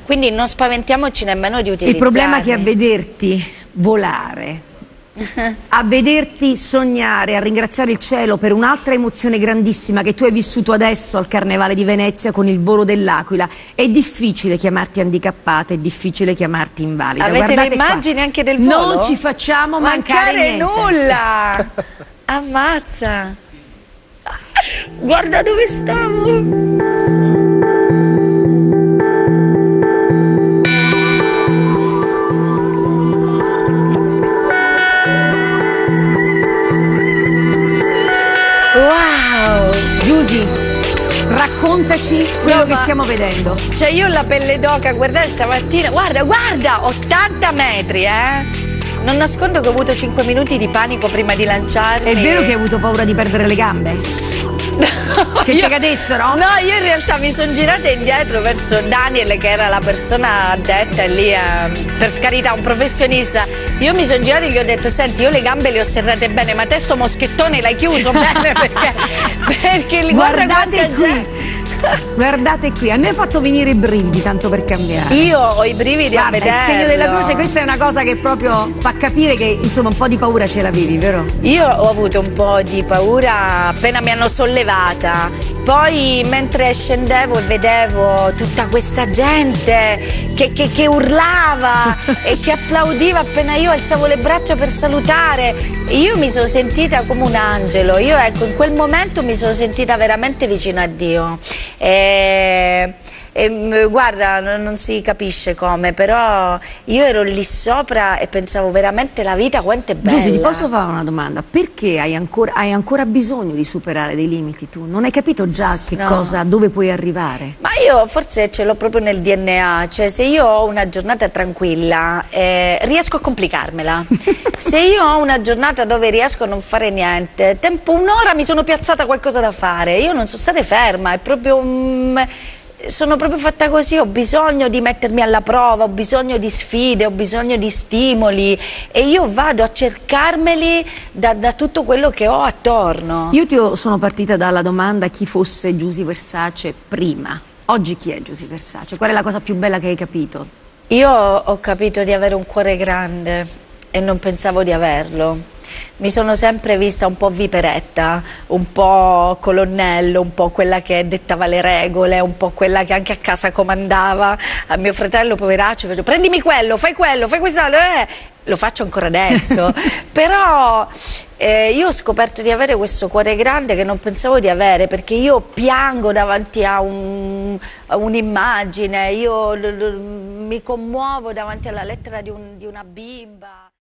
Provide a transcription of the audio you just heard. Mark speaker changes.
Speaker 1: Quindi non spaventiamoci nemmeno di utilizzarli.
Speaker 2: Il problema è che a vederti volare, a vederti sognare, a ringraziare il cielo per un'altra emozione grandissima che tu hai vissuto adesso al Carnevale di Venezia con il volo dell'aquila, è difficile chiamarti handicappata, è difficile chiamarti invalida.
Speaker 1: Avete
Speaker 2: Guardate
Speaker 1: le immagini
Speaker 2: qua.
Speaker 1: anche del volo?
Speaker 2: Non ci facciamo mancare niente.
Speaker 1: nulla. Ammazza. Guarda dove stavo. Wow!
Speaker 2: Giusy, raccontaci quello che stiamo vedendo.
Speaker 1: Cioè io ho la pelle d'oca, guardate stamattina, guarda, 80 metri, Non nascondo che ho avuto 5 minuti di panico prima di lanciarmi.
Speaker 2: È vero che hai avuto paura di perdere le gambe? Che ti cadessero?
Speaker 1: No, io in realtà mi sono girata indietro verso Daniel, che era la persona addetta lì, per carità, un professionista. Io mi sono girata e gli ho detto: senti, io le gambe le ho serrate bene, ma te sto moschettone l'hai chiuso bene, perché
Speaker 2: guardate qui. Guardate qui, a noi ha fatto venire i brividi, tanto per cambiare.
Speaker 1: Io ho i brividi.
Speaker 2: Guarda,
Speaker 1: a vederlo.
Speaker 2: Il segno della croce, questa è una cosa che proprio fa capire che insomma un po' di paura ce l'avevi, vero?
Speaker 1: Io ho avuto un po' di paura appena mi hanno sollevata, poi mentre scendevo e vedevo tutta questa gente che urlava e che applaudiva appena io alzavo le braccia per salutare, io mi sono sentita come un angelo. Io, ecco, in quel momento mi sono sentita veramente vicino a Dio. Guarda, non si capisce come, però io ero lì sopra e pensavo veramente la vita quanto è bella.
Speaker 2: Giusy, ti posso fare una domanda? Perché hai ancora bisogno di superare dei limiti tu? Non hai capito già dove puoi arrivare?
Speaker 1: Ma io forse ce l'ho proprio nel DNA, cioè se io ho una giornata tranquilla riesco a complicarmela. Se io ho una giornata dove riesco a non fare niente, tempo un'ora mi sono piazzata qualcosa da fare, io non sono stata ferma, è proprio sono proprio fatta così, ho bisogno di mettermi alla prova, ho bisogno di sfide, ho bisogno di stimoli e io vado a cercarmeli da tutto quello che ho attorno.
Speaker 2: Io sono partita dalla domanda chi fosse Giusy Versace prima. Oggi chi è Giusy Versace? Qual è la cosa più bella che hai capito?
Speaker 1: Io ho capito di avere un cuore grande e non pensavo di averlo. Mi sono sempre vista un po' viperetta, un po' colonnello, un po' quella che dettava le regole, un po' quella che anche a casa comandava. A mio fratello, poveraccio, facevo: prendimi quello, fai questo, lo faccio ancora adesso. Però io ho scoperto di avere questo cuore grande che non pensavo di avere, perché io piango davanti a un'immagine, io mi commuovo davanti alla lettera di una bimba.